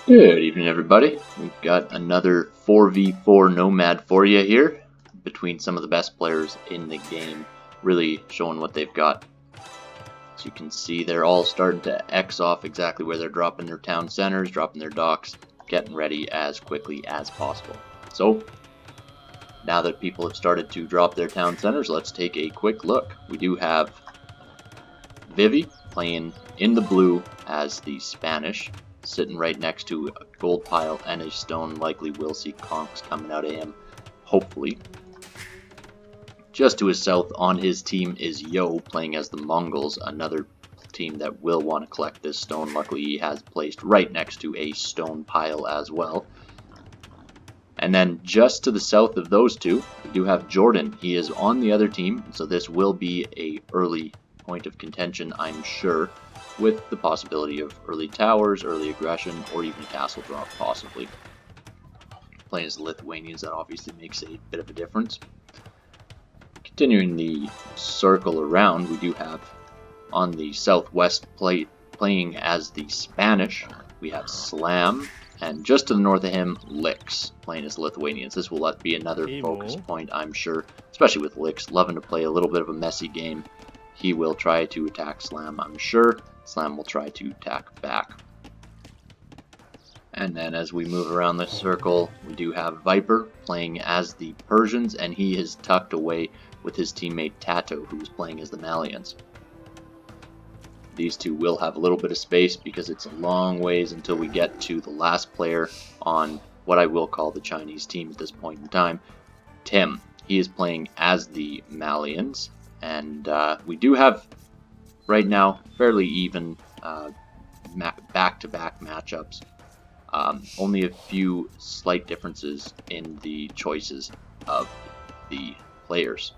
Good evening, everybody. We've got another 4v4 Nomad for you here, between some of the best players in the game, really showing what they've got. As you can see, they're all starting to X off exactly where they're dropping their town centers, dropping their docks, getting ready as quickly as possible. So, now that people have started to drop their town centers, let's take a quick look. We do have Vivi playing in the blue as the Spanish, sitting right next to a gold pile and a stone. Likely we'll see conks coming out of him, hopefully. Just to his south on his team is Yo, playing as the Mongols, another team that will want to collect this stone. Luckily he has placed right next to a stone pile as well. And then just to the south of those two, we do have Jordan. He is on the other team, so this will be a early point of contention, I'm sure, with the possibility of early towers, early aggression, or even castle drop, possibly. Playing as the Lithuanians, that obviously makes a bit of a difference. Continuing the circle around, we do have on the southwest playing as the Spanish, we have Slam, and just to the north of him, Licks, playing as Lithuanians. This will be another focus point, I'm sure, especially with Licks, loving to play a little bit of a messy game. He will try to attack Slam, I'm sure. Slam will try to attack back. And then as we move around this circle, we do have Viper playing as the Persians, and he is tucked away with his teammate TaToH, who is playing as the Malians. These two will have a little bit of space because it's a long ways until we get to the last player on what I will call the Chinese team at this point in time, Tim. He is playing as the Malians, and we do have right now fairly even back-to-back matchups. Only a few slight differences in the choices of the players.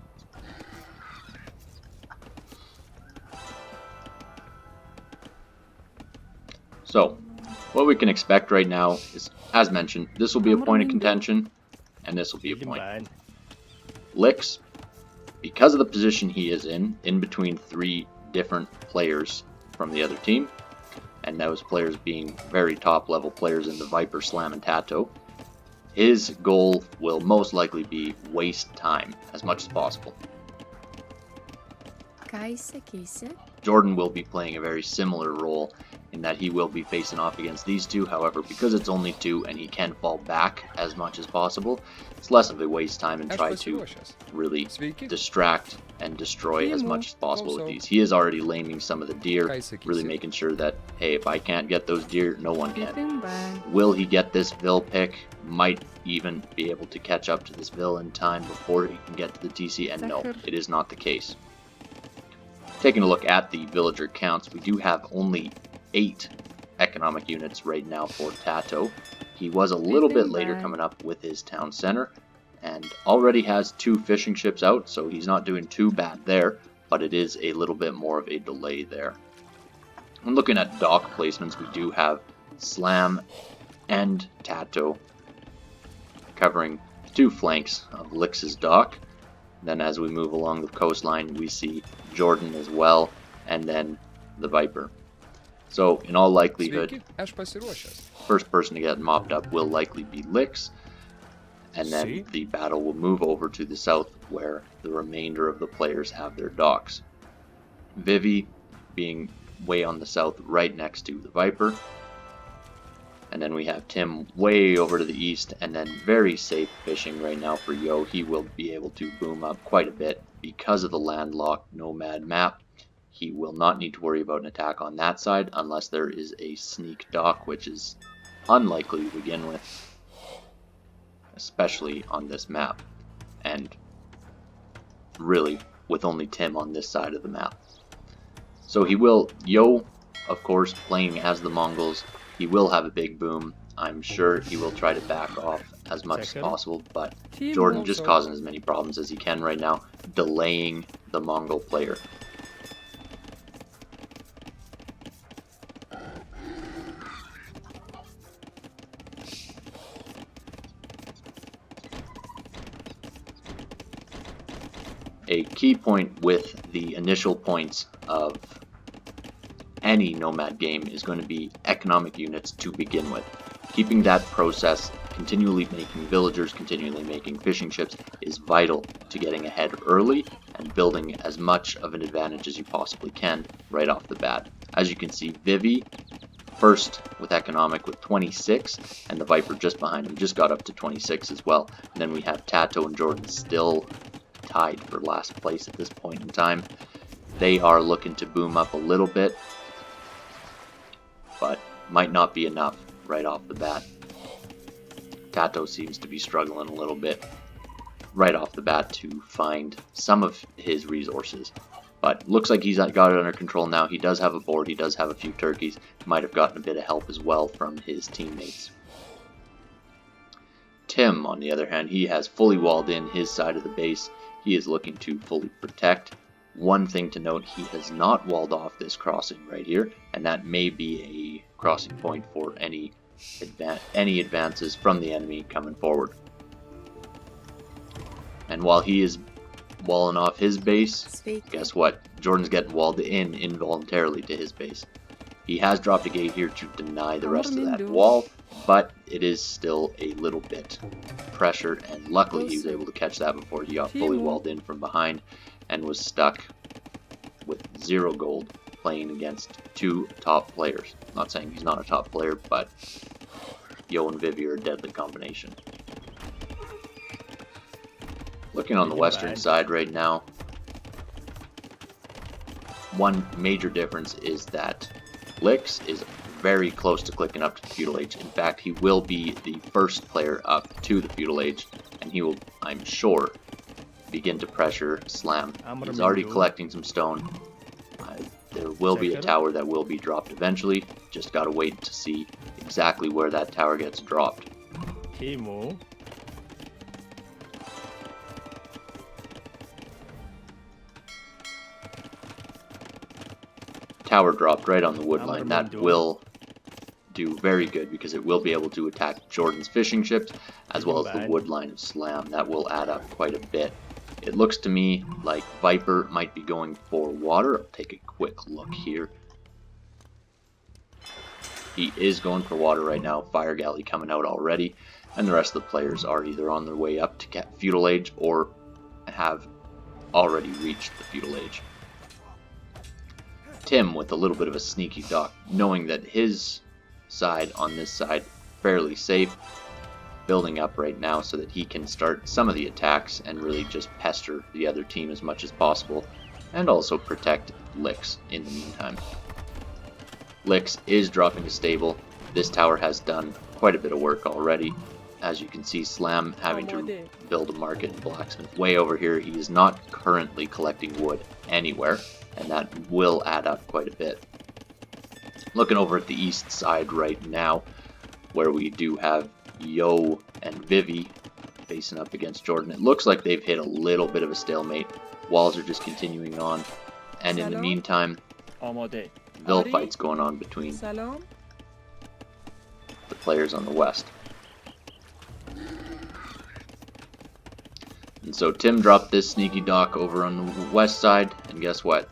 So, what we can expect right now is, as mentioned, this will be a point of contention, and this will be a point. Licks, because of the position he is in between three different players from the other team, and those players being very top level players in the Viper, Slam, and TaToH, his goal will most likely be waste time as much as possible. Jordan will be playing a very similar role in that he will be facing off against these two. However, because it's only two and he can fall back as much as possible, it's less of a waste time and try to really distract and destroy as much as possible with these. He is already laming some of the deer, really making sure that, hey, if I can't get those deer, no one can. Will he get this Vil pick? Might even be able to catch up to this Vil in time before he can get to the TC, and no, it is not the case. Taking a look at the villager counts, we do have only 8 economic units right now for TaToH. He was a little bit later coming up with his town center, and already has 2 fishing ships out, so he's not doing too bad there, but it is a little bit more of a delay there. When looking at dock placements, we do have Slam and TaToH covering 2 flanks of Licks' dock. Then as we move along the coastline, we see Jordan as well, and then the Viper. So, in all likelihood, first person to get mopped up will likely be Licks, and then the battle will move over to the south where the remainder of the players have their docks. Vivi being way on the south right next to the Viper, and then we have Tim way over to the east, and then very safe fishing right now for Yo. He will be able to boom up quite a bit because of the landlocked Nomad map. He will not need to worry about an attack on that side unless there is a sneak dock, which is unlikely to begin with, especially on this map, and really with only Tim on this side of the map. So he will, Yo, of course, playing as the Mongols, he will have a big boom. I'm sure he will try to back off as much as possible, but Jordan just causing as many problems as he can right now, delaying the Mongol player. A key point with the initial points of any Nomad game is going to be economic units to begin with. Keeping that process, continually making villagers, continually making fishing ships, is vital to getting ahead early and building as much of an advantage as you possibly can right off the bat. As you can see, Vivi first with economic with 26, and the Viper just behind him just got up to 26 as well. And then we have TaToH and Jordan still tied for last place at this point in time. They are looking to boom up a little bit, but might not be enough right off the bat. TaToH seems to be struggling a little bit right off the bat to find some of his resources. But looks like he's got it under control now. He does have a board, he does have a few turkeys. Might have gotten a bit of help as well from his teammates. Tim, on the other hand, he has fully walled in his side of the base. He is looking to fully protect. One thing to note, he has not walled off this crossing right here, and that may be a crossing point for any advances from the enemy coming forward. And while he is walling off his base, guess what? Jordan's getting walled in involuntarily to his base. He has dropped a gate here to deny the rest of that wall, but it is still a little bit pressured, and luckily he was able to catch that before he got fully walled in from behind and was stuck with 0 gold playing against 2 top players. Not saying he's not a top player, but Yo and Vivi are a deadly combination. Looking on the western side right now, one major difference is that Lix is very close to clicking up to the feudal age. In fact, he will be the first player up to the feudal age, and he will, I'm sure, begin to pressure Slam. He's already collecting some stone. There will be a tower that will be dropped eventually. Just gotta wait to see exactly where that tower gets dropped. Tower dropped right on the wood line. That will do very good because it will be able to attack Jordan's fishing ships as well as the wood line of Slam. That will add up quite a bit. It looks to me like Viper might be going for water. I'll take a quick look here. He is going for water right now. Fire Galley coming out already, and the rest of the players are either on their way up to get feudal age or have already reached the feudal age. Tim with a little bit of a sneaky dock, knowing that his side on this side fairly safe, building up right now so that he can start some of the attacks and really just pester the other team as much as possible, and also protect Lix in the meantime. Lix is dropping a stable. This tower has done quite a bit of work already. As you can see, Slam having to build a market and blacksmith way over here. He is not currently collecting wood anywhere, and that will add up quite a bit. Looking over at the east side right now, where we do have Yo and Vivi facing up against Jordan. It looks like they've hit a little bit of a stalemate. Walls are just continuing on, and in the meantime, Vil fights going on between the players on the west. And so Tim dropped this sneaky dock over on the west side, and guess what?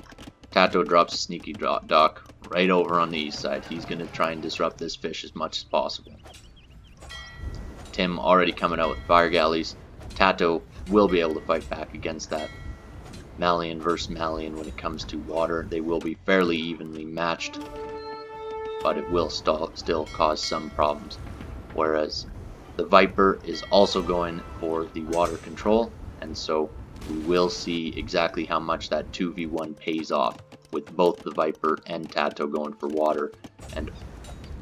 TaToH drops a sneaky dock right over on the east side. He's going to try and disrupt this fish as much as possible. Tim already coming out with fire galleys. TaToH will be able to fight back against that. Malian versus Malian when it comes to water. They will be fairly evenly matched, but it will still cause some problems. Whereas the Viper is also going for the water control, and so we will see exactly how much that 2v1 pays off with both the Viper and TaToH going for water, and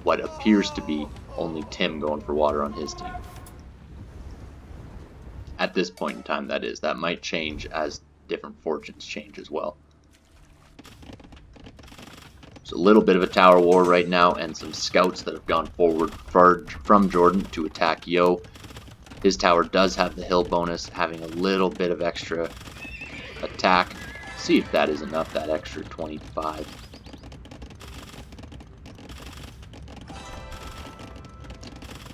what appears to be only Tim going for water on his team. At this point in time, that is. That might change as different fortunes change as well. So a little bit of a tower war right now, and some scouts that have gone forward from Jordan to attack Yo. His tower does have the hill bonus, having a little bit of extra attack. See if that is enough, that extra 25.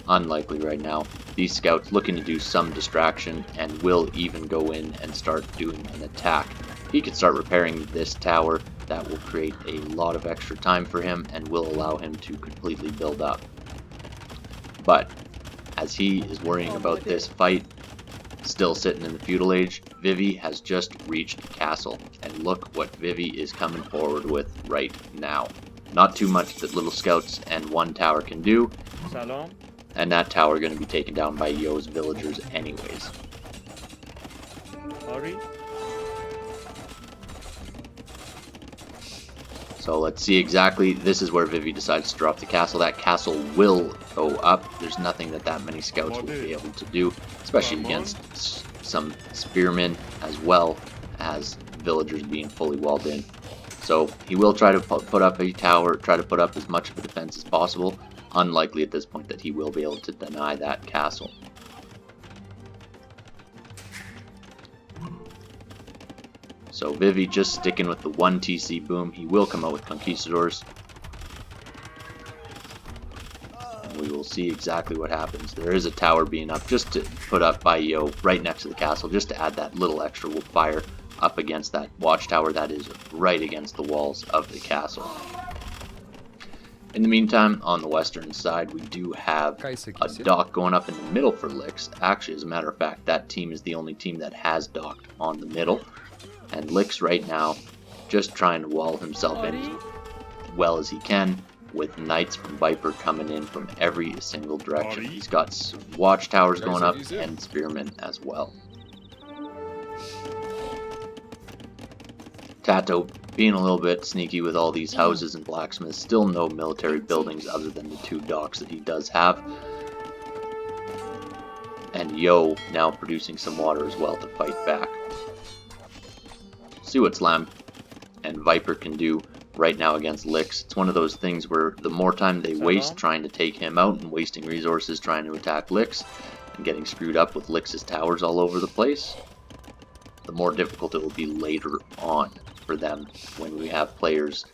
Unlikely right now. These scouts looking to do some distraction and will even go in and start doing an attack. He could start repairing this tower. That will create a lot of extra time for him and will allow him to completely build up. But as he is worrying about this fight, still sitting in the feudal age, Vivi has just reached castle. And look what Vivi is coming forward with right now. Not too much that little scouts and one tower can do. Salam. And that tower going to be taken down by Yo's villagers anyways. Hurry. So let's see exactly, this is where Vivi decides to drop the castle. That castle will go up. There's nothing that many scouts will be able to do, especially against some spearmen as well as villagers being fully walled in. So he will try to put up a tower, try to put up as much of a defense as possible. Unlikely at this point that he will be able to deny that castle. So Vivi just sticking with the 1 TC boom. He will come out with conquistadors. And we will see exactly what happens. There is a tower being up just to put up by Yo right next to the castle, just to add that little extra fire up against that watchtower that is right against the walls of the castle. In the meantime, on the western side, we do have a dock going up in the middle for Lix. Actually, as a matter of fact, that team is the only team that has docked on the middle. And Lix right now just trying to wall himself in as well as he can, with knights from Viper coming in from every single direction. He's got watchtowers going up and spearmen as well. TaToH being a little bit sneaky with all these houses and blacksmiths. Still no military buildings other than the 2 docks that he does have. And Yo now producing some water as well to fight back. See what Slam and Viper can do right now against Lix. It's one of those things where the more time they waste trying to take him out and wasting resources trying to attack Lix and getting screwed up with Lix's towers all over the place, the more difficult it will be later on for them when we have players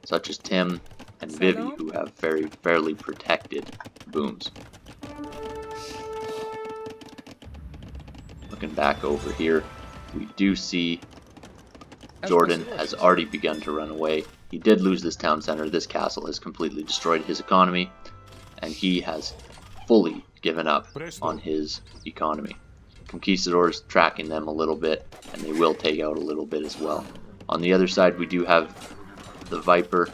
such as Tim and Vivi who have fairly protected booms. Looking back over here, we do see Jordan has already begun to run away. He did lose this town center. This castle has completely destroyed his economy, and he has fully given up on his economy. Conquistadors tracking them a little bit, and they will take out a little bit as well. On the other side, we do have the Viper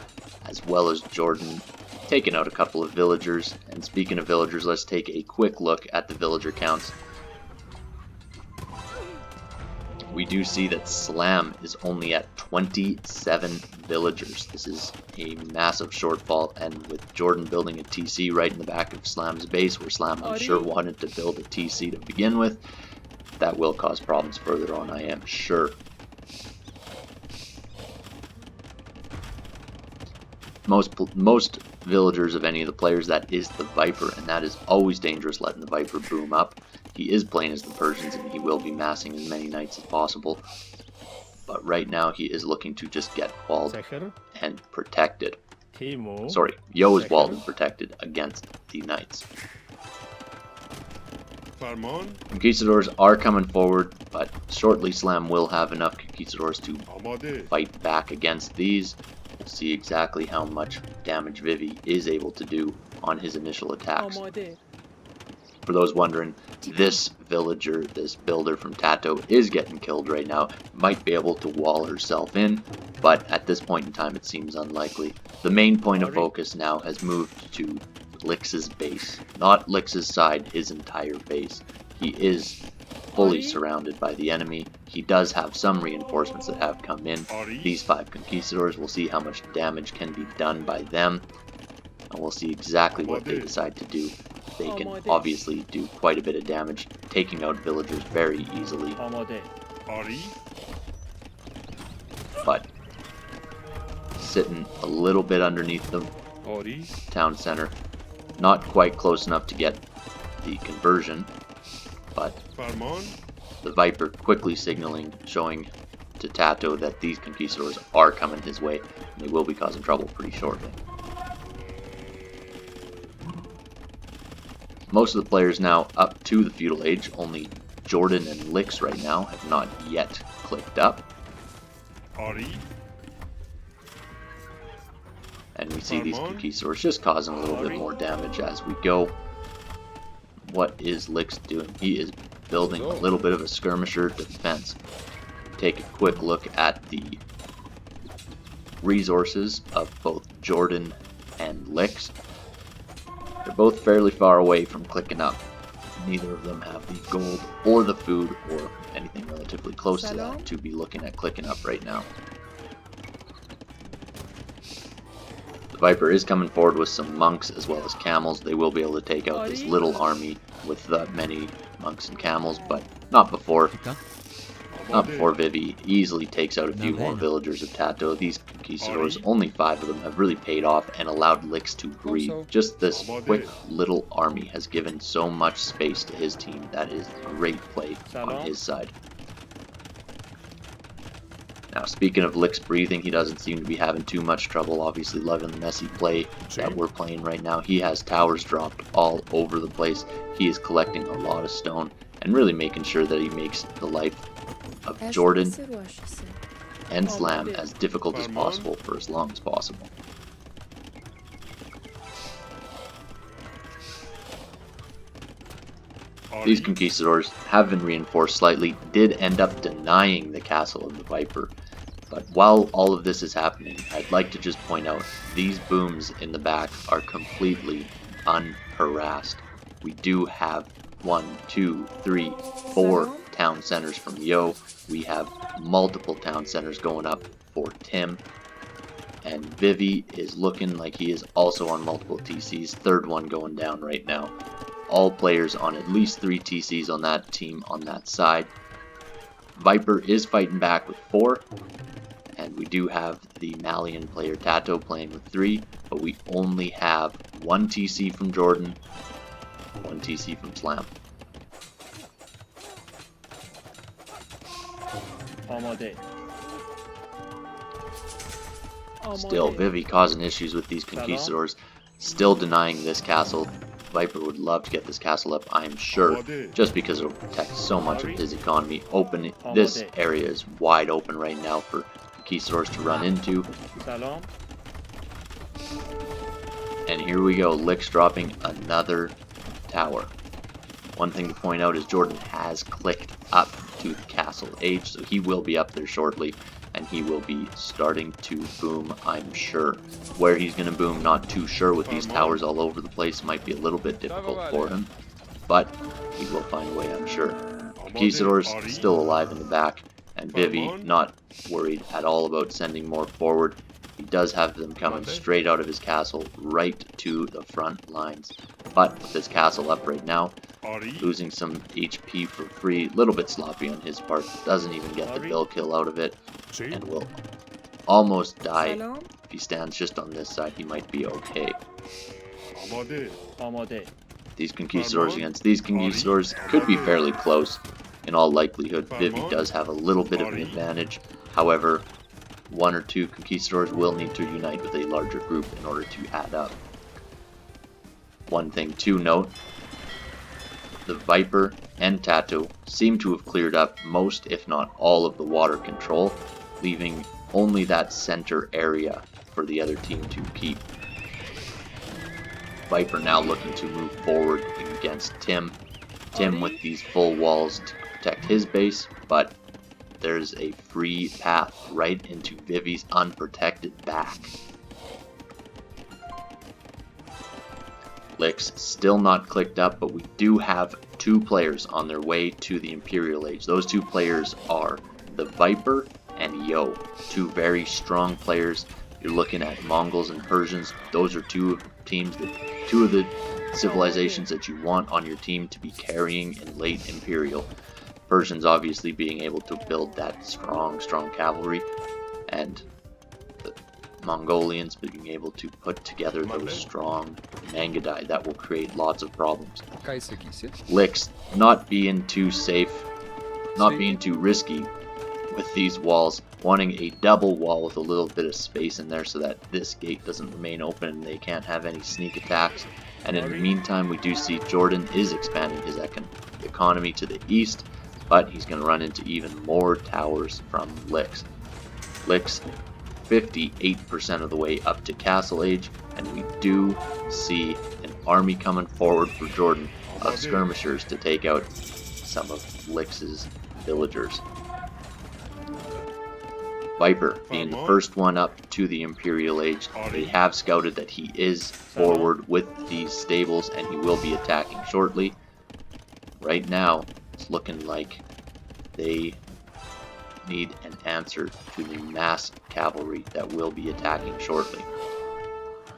as well as Jordan taking out a couple of villagers. And speaking of villagers, let's take a quick look at the villager counts. We do see that Slam is only at 27 villagers. This is a massive shortfall, and with Jordan building a TC right in the back of Slam's base, where Slam I'm sure wanted to build a TC to begin with, that will cause problems further on, I am sure. Most villagers of any of the players, that is the Viper, and that is always dangerous letting the Viper boom up. He is playing as the Persians, and he will be massing as many knights as possible. But right now, he is looking to just get walled and protected. Sorry, Yo is walled and protected against the knights. Conquistadors are coming forward, but shortly Slam will have enough conquistadors to fight back against these. We'll see exactly how much damage Vivi is able to do on his initial attacks. For those wondering, this villager, this builder from TaToH is getting killed right now. Might be able to wall herself in, but at this point in time it seems unlikely. The main point of focus now has moved to Lix's base. Not Lix's side, his entire base. He is fully surrounded by the enemy. He does have some reinforcements that have come in. These 5 conquistadors, we'll see how much damage can be done by them. And we'll see exactly what they decide to do. They can obviously do quite a bit of damage, taking out villagers very easily. But sitting a little bit underneath the town center. Not quite close enough to get the conversion, but the Viper quickly signaling, showing to TaToH that these conquistadors are coming his way, and they will be causing trouble pretty shortly. Most of the players now up to the feudal age. Only Jordan and Lix right now have not yet clicked up. And we see these conquistadors just causing a little bit more damage as we go. What is Lix doing? He is building a little bit of a skirmisher defense. Take a quick look at the resources of both Jordan and Lix. They're both fairly far away from clicking up. Neither of them have the gold or the food or anything relatively close to that to be looking at clicking up right now. The Viper is coming forward with some monks as well as camels. They will be able to take out this little army with many monks and camels, but not before Vivi easily takes out a few more villagers of TaToH. These conquistadors, only 5 of them, have really paid off and allowed Lix to breathe. Just this quick little army has given so much space to his team. That is great play on his side. Now, speaking of Lix breathing, he doesn't seem to be having too much trouble. Obviously, loving the messy play that we're playing right now. He has towers dropped all over the place. He is collecting a lot of stone and really making sure that he makes the life of Jordan and Slam as difficult as possible for as long as possible. These conquistadors have been reinforced slightly, did end up denying the castle of the Viper. But while all of this is happening, I'd like to just point out these booms in the back are completely unharassed. We do have 1, 2, 3, 4 town centers from Yo. We have multiple town centers going up for Tim. And Vivi is looking like he is also on multiple TCs. Third one going down right now. All players on at least 3 TCs on that team on that side. Viper is fighting back with 4. And we do have the Malian player TaToH playing with 3. But we only have 1 TC from Jordan, 1 TC from Slam. Still, Vivi causing issues with these conquistadors. Still denying this castle. Viper would love to get this castle up, I am sure, just because it will protect so much of his economy. This area is wide open right now for conquistadors to run into. And here we go, Lix dropping another tower. One thing to point out is Jordan has clicked up to the castle age, so he will be up there shortly, and he will be starting to boom, I'm sure. Where he's going to boom, not too sure. With these towers all over the place, might be a little bit difficult for him, but he will find a way, I'm sure. Conquistadors still alive in the back, and Vivi not worried at all about sending more forward. He does have them coming straight out of his castle right to the front lines. But with his castle up right now, losing some HP for free, a little bit sloppy on his part, doesn't even get the bill kill out of it, and will almost die. If he stands just on this side, he might be okay. These conquistadors against these conquistadors could be fairly close. In all likelihood, Vivi does have a little bit of an advantage. However, 1 or 2 conquistadors will need to unite with a larger group in order to add up. One thing to note, the Viper and TaToH seem to have cleared up most, if not all, of the water control, leaving only that center area for the other team to keep. Viper now looking to move forward against Tim. Tim with these full walls to protect his base, but there's a free path right into Vivi's unprotected back. Lix still not clicked up, but we do have 2 players on their way to the Imperial Age. Those 2 players are the Viper and Yo. 2 very strong players. You're looking at Mongols and Persians. Those are 2 teams, 2 of the civilizations that you want on your team to be carrying in late Imperial. Persians obviously being able to build that strong cavalry, and the Mongolians being able to put together those strong Mangadai that will create lots of problems. Lix not being too safe, not being too risky with these walls, wanting a double wall with a little bit of space in there so that this gate doesn't remain open and they can't have any sneak attacks. And in the meantime, we do see Jordan is expanding his economy to the east, but he's going to run into even more towers from Lix. Lix 58% of the way up to Castle Age, and we do see an army coming forward for Jordan of skirmishers to take out some of Lix's villagers. Viper being the first one up to the Imperial Age. They have scouted that he is forward with these stables and he will be attacking shortly. Right now, it's looking like they need an answer to the mass cavalry that will be attacking shortly.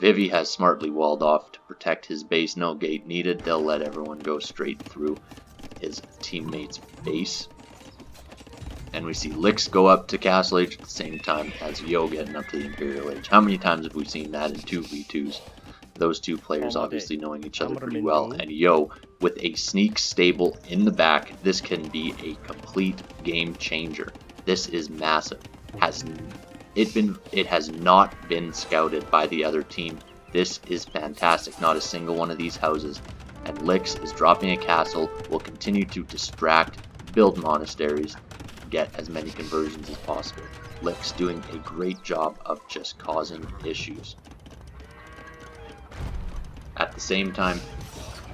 Vivi has smartly walled off to protect his base. No gate needed. They'll let everyone go straight through his teammate's base. And we see Lix go up to Castle Age at the same time as Yo getting up to the Imperial Age. How many times have we seen that in 2v2s? Those two players obviously knowing each other pretty well. And Yo with a sneak stable in the back. This can be a complete game changer. This is massive. It has not been scouted by the other team. This is fantastic. Not a single one of these houses. And Lix is dropping a castle, will continue to distract, build monasteries, get as many conversions as possible. Lix doing a great job of just causing issues. At the same time,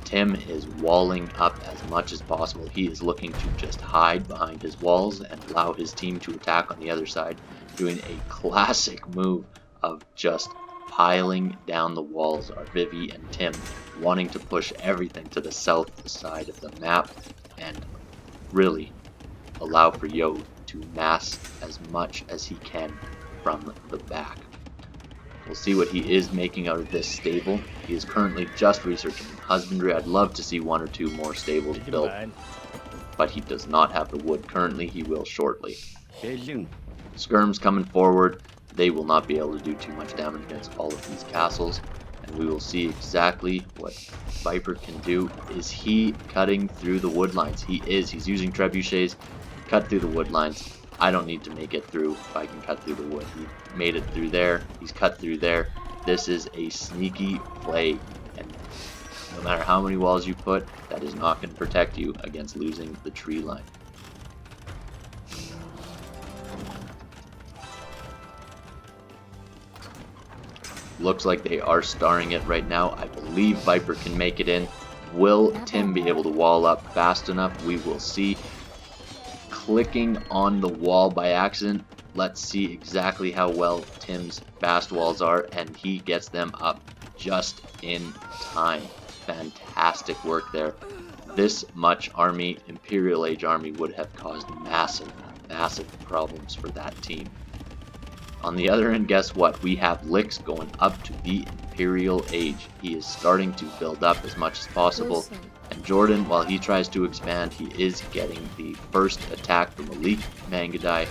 Tim is walling up as much as possible. He is looking to just hide behind his walls and allow his team to attack on the other side, doing a classic move of just piling down the walls are Vivi and Tim, wanting to push everything to the south side of the map and really allow for Yo to mass as much as he can from the back. We'll see what he is making out of this stable. He is currently just researching husbandry. I'd love to see one or two more stables built, but he does not have the wood currently. He will shortly. Skirms coming forward. They will not be able to do too much damage against all of these castles, and we will see exactly what Viper can do. Is he cutting through the wood lines? He is. He's using trebuchets. Cut through the wood lines. I don't need to make it through if I can cut through the wood. He made it through there. He's cut through there. This is a sneaky play, and no matter how many walls you put, that is not going to protect you against losing the tree line. Looks like they are starring it right now. I believe Viper can make it in. Will Tim be able to wall up fast enough? We will see. Clicking on the wall by accident. Let's see exactly how well Tim's fast walls are, and he gets them up just in time. Fantastic work there. This much army, Imperial Age army, would have caused massive problems for that team. On the other end, guess what? We have Lix going up to the Imperial Age. He is starting to build up as much as possible. And Jordan, while he tries to expand, he is getting the first attack from Elite Mangudai.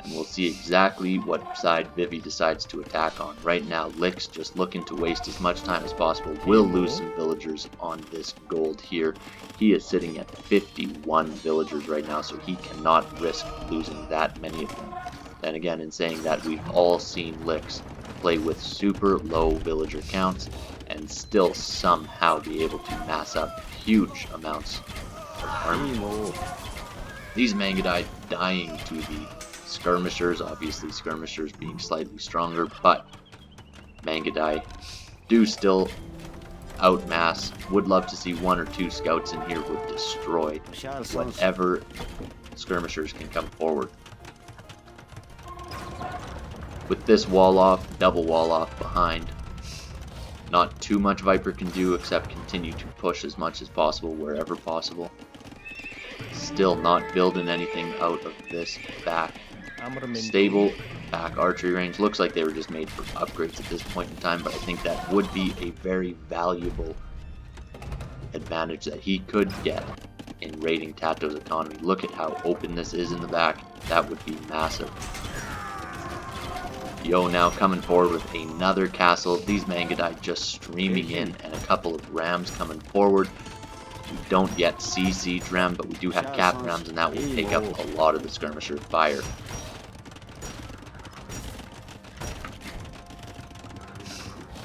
And we'll see exactly what side Vivi decides to attack on. Right now, Lix just looking to waste as much time as possible. Will lose some villagers on this gold here. He is sitting at 51 villagers right now, so he cannot risk losing that many of them. Then again, in saying that, we've all seen Lix play with super low villager counts and still somehow be able to mass up huge amounts of army. These Mangudai dying to the skirmishers, obviously skirmishers being slightly stronger, but Mangudai do still outmass. Would love to see one or two scouts in here would destroy whatever skirmishers can come forward. With this wall off, double wall off behind, not too much Viper can do except continue to push as much as possible wherever possible. Still not building anything out of this back stable, back archery range. Looks like they were just made for upgrades at this point in time, but I think that would be a very valuable advantage that he could get in raiding TaToH's economy. Look at how open this is in the back. That would be massive. Yo now coming forward with another castle. These Mangudai just streaming in, and a couple of rams coming forward. We don't yet see siege ram, but we do have cap rams, and that will take up a lot of the skirmisher fire.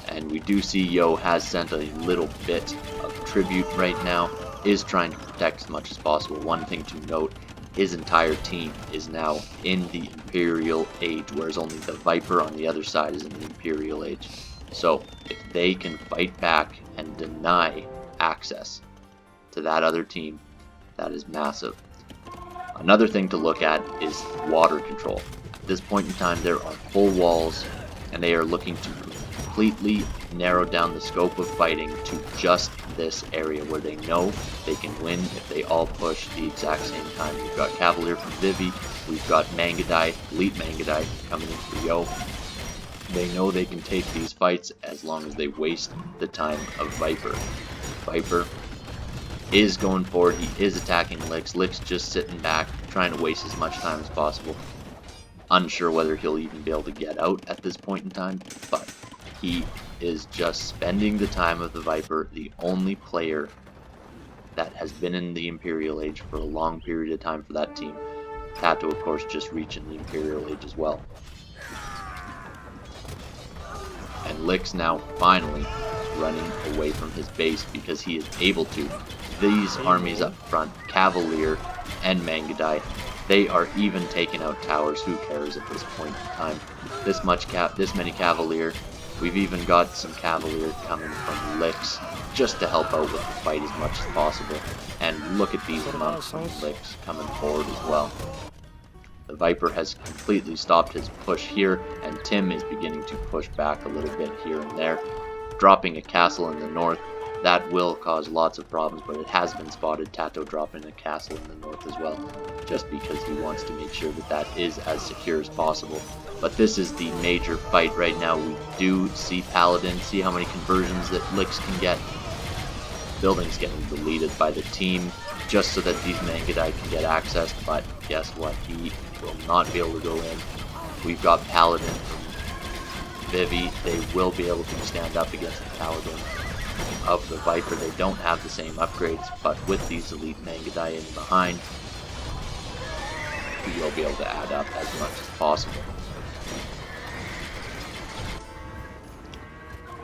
And we do see Yo has sent a little bit of tribute right now, is trying to protect as much as possible. One thing to note, his entire team is now in the Imperial Age, whereas only the Viper on the other side is in the Imperial Age. So if they can fight back and deny access to that other team, that is massive. Another thing to look at is water control. At this point in time, there are full walls, and they are looking to completely narrow down the scope of fighting to just this area where they know they can win if they all push the exact same time. We've got Cavalier from Vivi, we've got Mangudai, Elite Mangudai coming in for Yo. They know they can take these fights as long as they waste the time of Viper. Viper is going forward, he is attacking Lix. Lix just sitting back, trying to waste as much time as possible. Unsure whether he'll even be able to get out at this point in time, but he is just spending the time of the Viper, the only player that has been in the Imperial Age for a long period of time for that team. TaToH, of course, just reaching the Imperial Age as well. And Lix now finally running away from his base because he is able to. These armies up front, Cavalier and Mangudai, they are even taking out towers. Who cares at this point in time? This many Cavalier. We've even got some Cavalier coming from Lix just to help out with the fight as much as possible. And look at these amounts from Lix coming forward as well. The Viper has completely stopped his push here, and Tim is beginning to push back a little bit here and there, dropping a castle in the north. That will cause lots of problems, but it has been spotted, TaToH dropping a castle in the north as well, just because he wants to make sure that that is as secure as possible. But this is the major fight right now. We do see Paladin, see how many conversions that Lix can get. Buildings getting deleted by the team, just so that these Mangudai can get access, but guess what? He will not be able to go in. We've got Paladin from Vivi. They will be able to stand up against the Paladin of the Viper. They don't have the same upgrades, but with these elite Mangudai in behind, we will be able to add up as much as possible.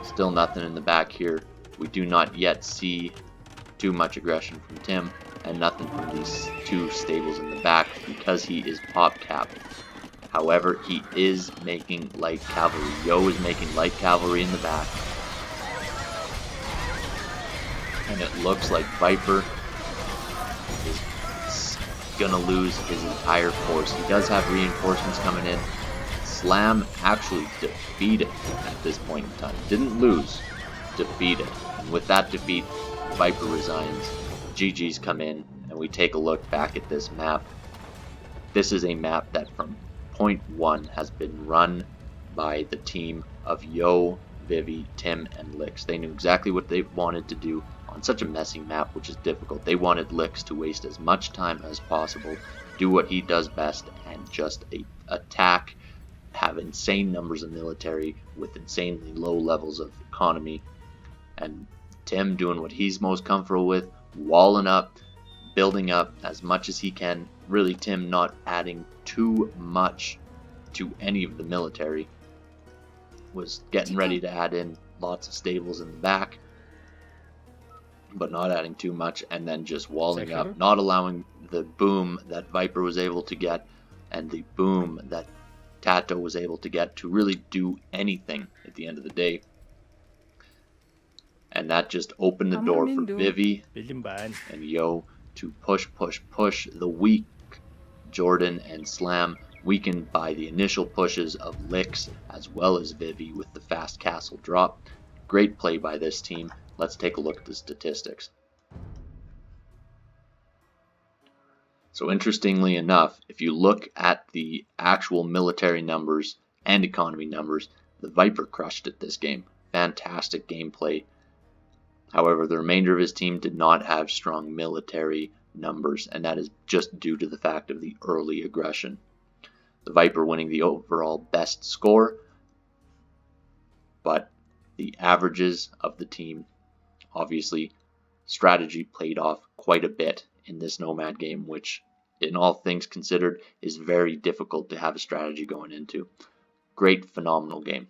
Still nothing in the back here. We do not yet see too much aggression from Tim, and nothing from these two stables in the back because he is pop capped. However, he is making light cavalry. Yo is making light cavalry in the back. And it looks like Viper is gonna lose his entire force. He does have reinforcements coming in. Slam actually defeated at this point in time. Didn't lose, defeated. And with that defeat, Viper resigns. GG's come in, and we take a look back at this map. This is a map that from point 1 has been run by the team of Yo, Vivi, Tim, and Lix. They knew exactly what they wanted to do on such a messy map, which is difficult. They wanted Lix to waste as much time as possible, do what he does best, and just attack, have insane numbers of military with insanely low levels of economy, and Tim doing what he's most comfortable with, walling up, building up as much as he can. Really, Tim not adding too much to any of the military. Was getting ready to add in lots of stables in the back, but not adding too much, and then just walling up, not allowing the boom that Viper was able to get and the boom that TaToH was able to get to really do anything at the end of the day. And that just opened the door for Vivi and Yo to push the weak Jordan and Slam, weakened by the initial pushes of Lix as well as Vivi with the fast castle drop. Great play by this team. Let's take a look at the statistics. So interestingly enough, if you look at the actual military numbers and economy numbers, the Viper crushed it this game. Fantastic gameplay. However, the remainder of his team did not have strong military numbers, and that is just due to the fact of the early aggression. The Viper winning the overall best score, but the averages of the team, obviously, strategy played off quite a bit in this Nomad game, which, in all things considered, is very difficult to have a strategy going into. Great, phenomenal game.